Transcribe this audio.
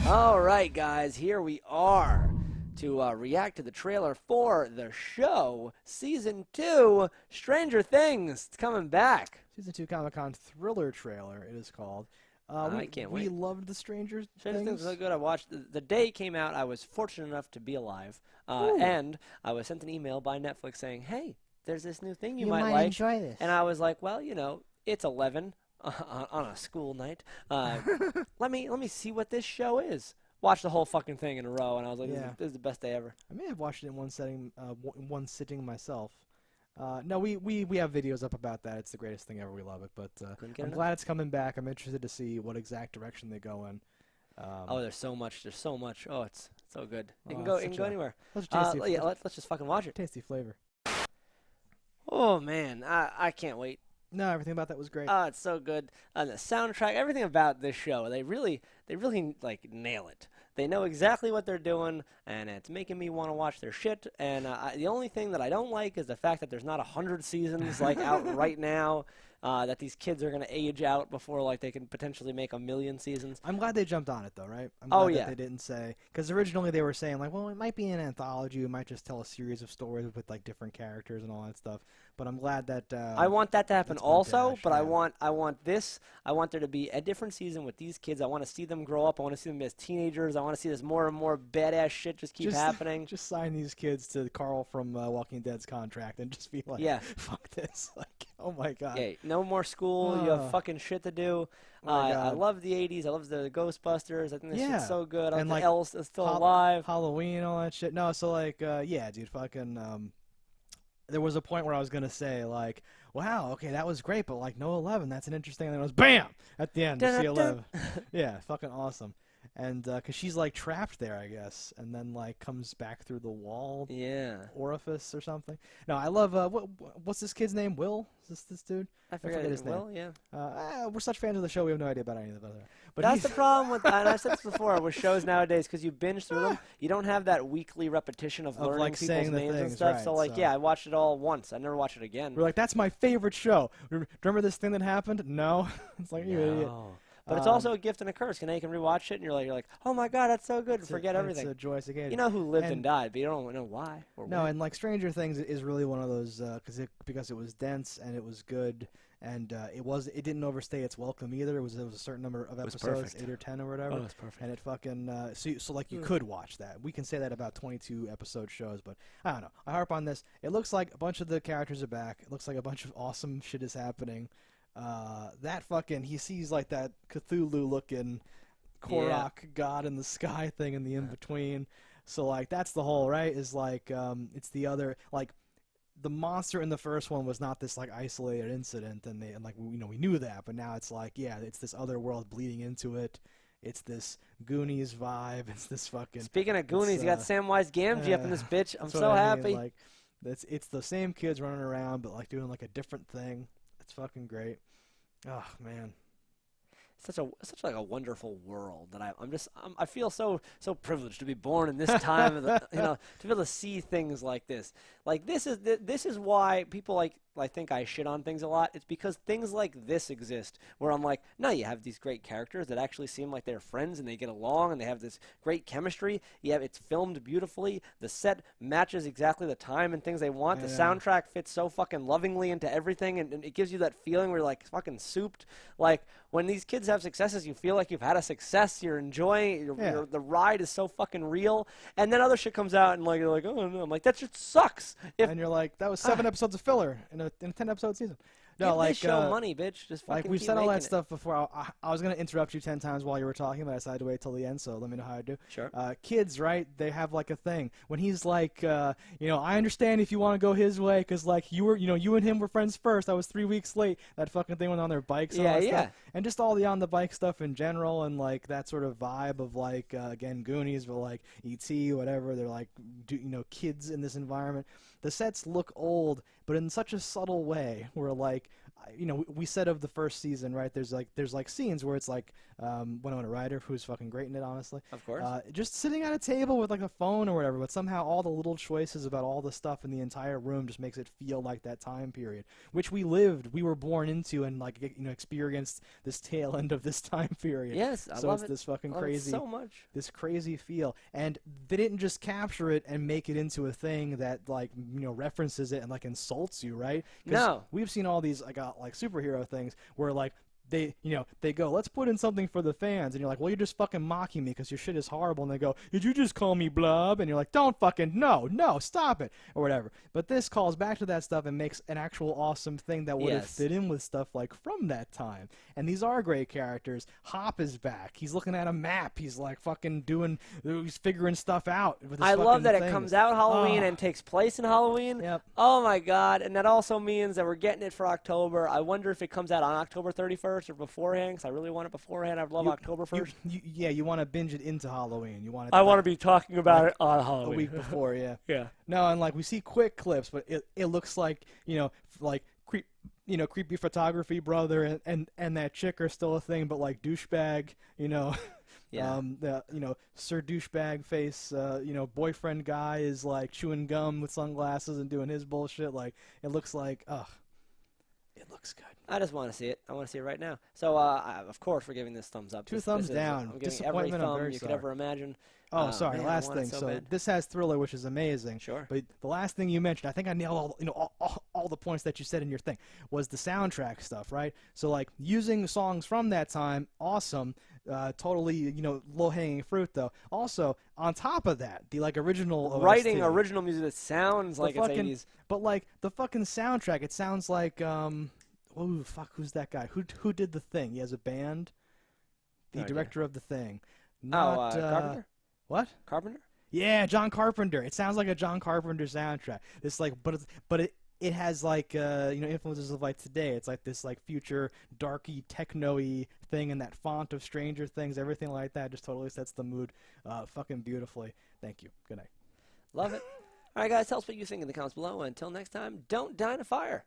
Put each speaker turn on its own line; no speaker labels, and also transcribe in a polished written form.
All right, guys, here we are to react to the trailer for the show, Season 2, Stranger Things. It's coming back.
Season 2 Comic-Con thriller trailer, it is called.
I can't wait.
We loved the Stranger
Stranger Things
Things.
was so good. I watched the day it came out. I was fortunate enough to be alive, and I was sent an email by Netflix saying, "Hey, there's this new thing you might like."
Enjoy this.
And I was like, "Well, you know, it's 11 on a school night. Let me see what this show is." Watched the whole fucking thing in a row, and I was like, "This is the best day ever."
I may have watched it in one sitting myself. No, we have videos up about that. It's the greatest thing ever. We love it, but I'm glad it's coming back. I'm interested to see what exact direction they go in.
Oh, there's so much. There's so much. Oh, it's so good. It can go anywhere.
Let's
just fucking watch it.
Tasty flavor.
Oh man, I can't wait.
No, everything about that was great.
Oh, it's so good. The soundtrack, everything about this show, they really like nail it. They know exactly what they're doing, and it's making me want to watch their shit. And the only thing that I don't like is the fact that there's not 100 seasons like out right now. That these kids are gonna age out before like they can potentially make 1,000,000 seasons.
I'm glad they jumped on it though, right? I'm glad that they didn't say, because originally they were saying like, well, it might be an anthology, we might just tell a series of stories with like different characters and all that stuff. But I'm glad that
I want that to happen also. But I want this. I want there to be a different season with these kids. I want to see them grow up. I want to see them as teenagers. I want to see this more and more badass shit just keep happening.
Just sign these kids to Carl from Walking Dead's contract and just be like, fuck this. Like, oh my god.
Yeah, no more school. You have fucking shit to do. I love the 80s. I love the Ghostbusters. I think this shit's so good.
And like
Elle's still alive.
Halloween, all that shit. No, so like, yeah, dude, fucking. There was a point where I was gonna say like, wow, okay, that was great, but like, no 11, that's an interesting. And then it was BAM at the end. You see 11. Yeah, fucking awesome. And because she's like trapped there, I guess, and then like comes back through the wall, orifice or something. No, I love what's this kid's name? Will? Is this dude?
I forget his name. Will, yeah.
We're such fans of the show, we have no idea about any of the other. But
that's the problem with, and I've said this before, with shows nowadays, because you binge through them, you don't have that weekly repetition of learning
like
people's names and stuff.
Right,
so like, yeah, I watched it all once. I never watched it again.
We're like, that's my favorite show. Remember this thing that happened? No. It's like, you idiot.
But it's also a gift and a curse. Now you can rewatch it, and you're like, oh my god, that's so good, and forget everything.
It's a joyous occasion.
You know who lived and died, but you don't know why. Or
no, and like Stranger Things is really one of those because it was dense and it was good, and it didn't overstay its welcome either. It was a certain number of episodes, 8 or 10 or whatever.
Oh, it's perfect.
And it fucking so like you could watch that. We can say that about 22 episode shows, but I don't know. I harp on this. It looks like a bunch of the characters are back. It looks like a bunch of awesome shit is happening. That fucking, he sees like that Cthulhu-looking Korok god in the sky thing in the in-between. So like that's the whole, right? Is like it's the other, like the monster in the first one was not this like isolated incident, and like we knew that, but now it's like it's this other world bleeding into it. It's this Goonies vibe. It's this fucking.
Speaking of Goonies, you got Samwise Gamgee up in this bitch. I'm so happy.
Like it's the same kids running around, but like doing like a different thing. It's fucking great. Oh man,
such like a wonderful world that I feel so privileged to be born in this time. To be able to see things like this. Like this is why people I think I shit on things a lot. It's because things like this exist, where I'm like, no, you have these great characters that actually seem like they're friends and they get along and they have this great chemistry. Yeah, it's filmed beautifully. The set matches exactly the time and things they want. The soundtrack fits so fucking lovingly into everything, and it gives you that feeling where you're like fucking souped. Like when these kids have successes, you feel like you've had a success. You're enjoying it. The ride is so fucking real. And then other shit comes out and like you're like, oh no, I'm like, that shit sucks.
And you're like, that was 7 episodes of filler in a 10-episode season. No,
give
like
this show money, bitch. Just fucking
like we've
keep
said all that
making
stuff before. I was gonna interrupt you 10 times while you were talking, but I decided to wait till the end. So let me know how I do.
Sure.
Kids, right? They have like a thing when he's like, I understand if you want to go his way, because like you and him were friends first. I was 3 weeks late. That fucking thing went on their bikes. And all that stuff. And just all the on the bike stuff in general, and like that sort of vibe of like again Goonies, but like E.T. whatever. They're like kids in this environment. The sets look old, but in such a subtle way, where like we said of the first season, right? There's like scenes where it's like Winona Ryder, who's fucking great in it, honestly.
Of course.
Just sitting at a table with like a phone or whatever, but somehow all the little choices about all the stuff in the entire room just makes it feel like that time period, which we were born into, and like experienced this tail end of this time period.
Yes, I
so
love
it's
it.
this fucking
I love it
crazy,
so much.
this crazy feel, and they didn't just capture it and make it into a thing that like references it and like insults you, right? 'Cause
No.
we've seen all these like superhero things where like they go, let's put in something for the fans, and you're like, well, you're just fucking mocking me because your shit is horrible, and they go, did you just call me blub? And you're like, don't fucking no, stop it, or whatever. But this calls back to that stuff and makes an actual awesome thing that would have
Yes.
fit in with stuff like from that time. And these are great characters. Hop is back. He's looking at a map. He's like fucking he's figuring stuff out with his
I love
fucking
that it
things.
comes out Halloween
Oh.
and takes place in Halloween.
Yep.
Oh my God! And that also means that we're getting it for October. I wonder if it comes out on October 31st or beforehand, because I really want it beforehand. I love October 1st.
You want to binge it into Halloween. You want it
I want to be talking about it on
a
Halloween.
week before, yeah.
Yeah.
No, and like we see quick clips, but it looks like like creepy photography brother and that chick are still a thing, but like douchebag,
Yeah.
the Sir douchebag face, boyfriend guy is like chewing gum with sunglasses and doing his bullshit. Like it looks like, it looks good.
I just want to see it. I want to see it right now. So, of course, we're giving this thumbs up.
Two thumbs down.
I'm giving every
Disappointment, I'm
thumb
very
you could
sorry.
ever imagine.
Oh, sorry.
Man, I
last
want it
thing.
so
So
bad.
this has Thriller, which is amazing.
Sure.
But the last thing you mentioned, I think I nailed all the points that you said in your thing, was the soundtrack stuff, right? So like using songs from that time, awesome. Totally, low hanging fruit though. Also, on top of that, the like original
Writing
OST,
original music that sounds like it's 80s.
but like the fucking soundtrack, it sounds like oh fuck, who's that guy? Who did The Thing? He has a band. The
No idea.
director of The Thing.
Oh, Carpenter?
What?
Carpenter?
Yeah, John Carpenter. It sounds like a John Carpenter soundtrack. It's like, but it has like influences of like today. It's like this like future darky techno-y thing, and that font of Stranger Things, everything like that just totally sets the mood fucking beautifully. Thank you. Good night.
Love it. All right, guys, tell us what you think in the comments below. Until next time, don't die in a fire.